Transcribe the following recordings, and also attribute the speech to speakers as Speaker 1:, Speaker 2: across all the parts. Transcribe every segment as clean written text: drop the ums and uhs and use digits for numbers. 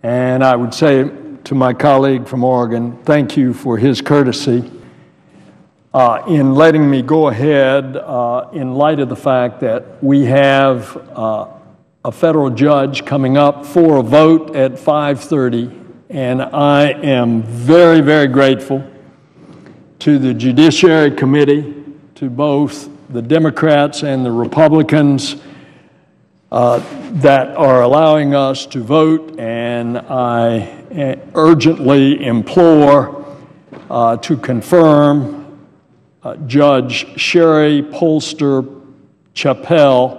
Speaker 1: And I would say to my colleague from Oregon, thank you for his courtesy in letting me go ahead in light of the fact that we have a federal judge coming up for a vote at 5:30, and I am very, very grateful to the Judiciary Committee, to both the Democrats and the Republicans that are allowing us to vote, and I urgently implore to confirm Judge Sherry Polster Chappell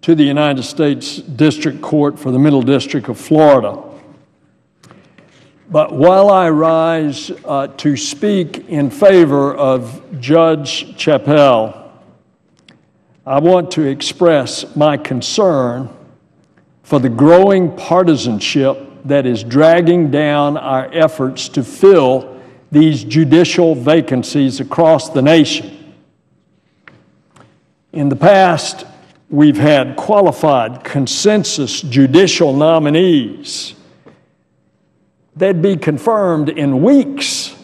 Speaker 1: to the United States District Court for the Middle District of Florida. But while I rise to speak in favor of Judge Chappell, I want to express my concern for the growing partisanship that is dragging down our efforts to fill these judicial vacancies across the nation. In the past, we've had qualified consensus judicial nominees. They'd be confirmed in weeks,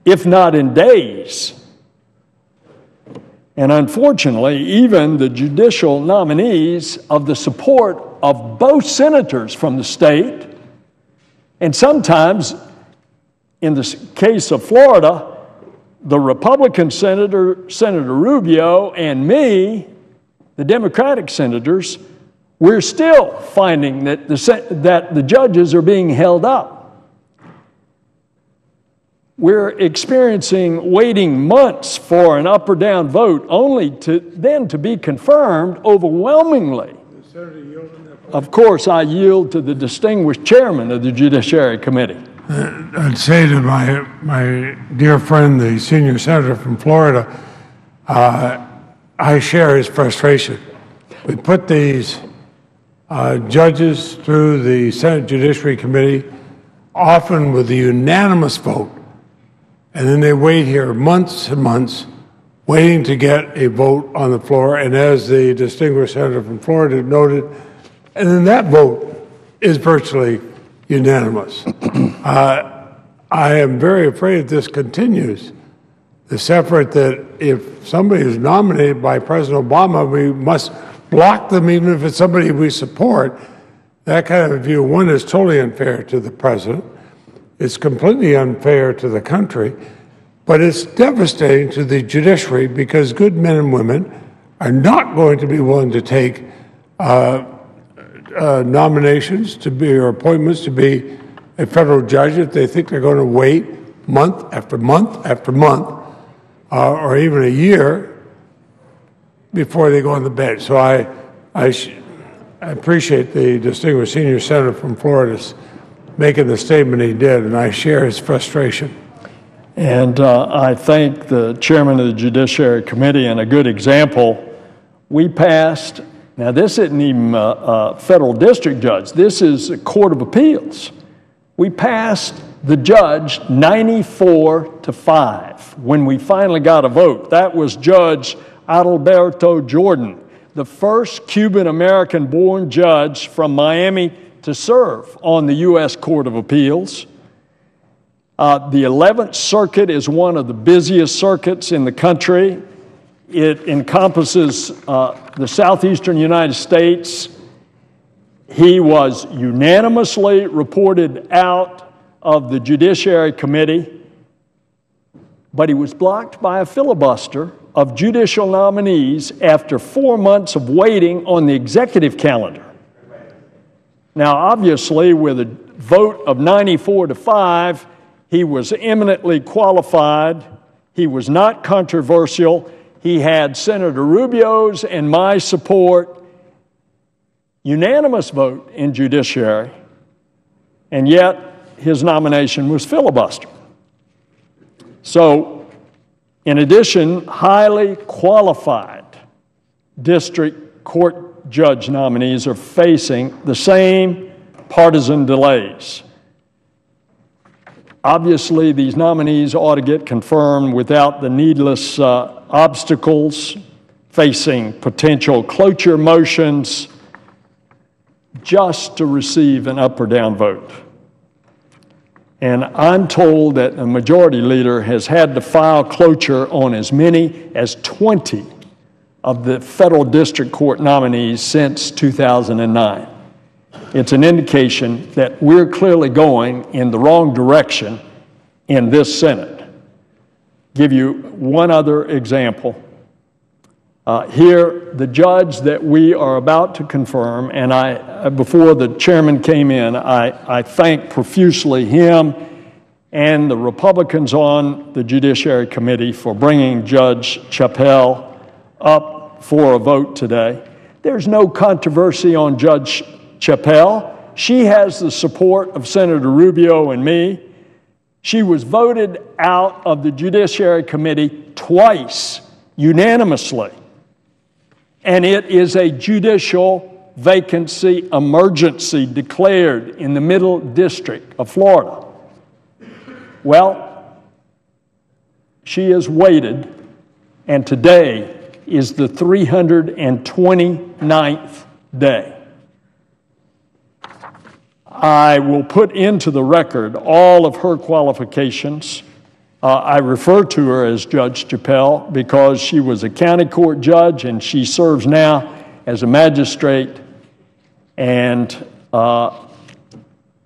Speaker 1: if not in days. And unfortunately, even the judicial nominees of the support of both senators from the state, and sometimes, in the case of Florida, the Republican senator, Senator Rubio, and me, the Democratic senators, we're still finding that the judges are being held up. We're experiencing waiting months for an up or down vote, only to then to be confirmed overwhelmingly. Of course, I yield to the distinguished chairman of the Judiciary Committee.
Speaker 2: I'd say to my dear friend, the senior senator from Florida, I share his frustration. We put these judges through the Senate Judiciary Committee, often with a unanimous vote, and then they wait here months and months, waiting to get a vote on the floor. And as the distinguished senator from Florida noted, and then that vote is virtually unanimous. I am very afraid if this continues, this effort that if somebody is nominated by President Obama, we must block them even if it's somebody we support. That kind of view, one, is totally unfair to the president. It's completely unfair to the country, but it's devastating to the judiciary because good men and women are not going to be willing to take nominations to be or appointments to be a federal judge if they think they're going to wait month after month after month or even a year before they go on the bench. So I appreciate the distinguished senior senator from Florida making the statement he did, and I share his frustration.
Speaker 1: And I thank the chairman of the Judiciary Committee. And a good example, we passed, now this isn't even a federal district judge, this is a court of appeals. We passed the judge 94-5 when we finally got a vote. That was Judge Adalberto Jordan, the first Cuban-American born judge from Miami to serve on the U.S. Court of Appeals. The 11th Circuit is one of the busiest circuits in the country. It encompasses the southeastern United States. He was unanimously reported out of the Judiciary Committee, but he was blocked by a filibuster of judicial nominees after 4 months of waiting on the executive calendar. Now, obviously, with a vote of 94-5, he was eminently qualified. He was not controversial. He had Senator Rubio's and my support, unanimous vote in judiciary, and yet his nomination was filibustered. So, in addition, highly qualified district court judge nominees are facing the same partisan delays. Obviously, these nominees ought to get confirmed without the needless obstacles, facing potential cloture motions. just to receive an up or down vote. And I'm told that the majority leader has had to file cloture on as many as 20 of the federal district court nominees since 2009. It's an indication that we're clearly going in the wrong direction in this Senate. Give you one other example. Here, the judge that we are about to confirm, and before the chairman came in, I thank profusely him and the Republicans on the Judiciary Committee for bringing Judge Chappell up for a vote today. There's no controversy on Judge Chappell. She has the support of Senator Rubio and me. She was voted out of the Judiciary Committee twice, unanimously. And it is a judicial vacancy emergency declared in the Middle District of Florida. Well, she has waited, and today is the 329th day. I will put into the record all of her qualifications. I refer to her as Judge Chappell because she was a county court judge and she serves now as a magistrate, and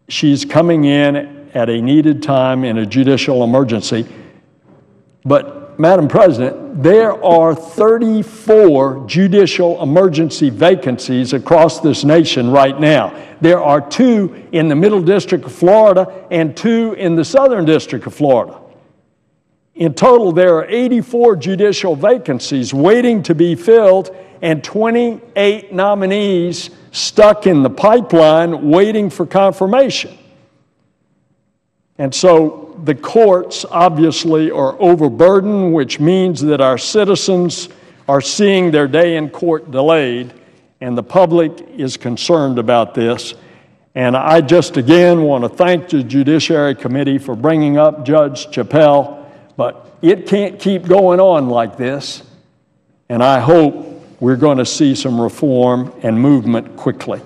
Speaker 1: she's coming in at a needed time in a judicial emergency. But, Madam President, there are 34 judicial emergency vacancies across this nation right now. There are 2 in the Middle District of Florida and 2 in the Southern District of Florida. In total, there are 84 judicial vacancies waiting to be filled and 28 nominees stuck in the pipeline waiting for confirmation. And so the courts obviously are overburdened, which means that our citizens are seeing their day in court delayed, and the public is concerned about this. And I just again want to thank the Judiciary Committee for bringing up Judge Chappell. But it can't keep going on like this, and I hope we're going to see some reform and movement quickly.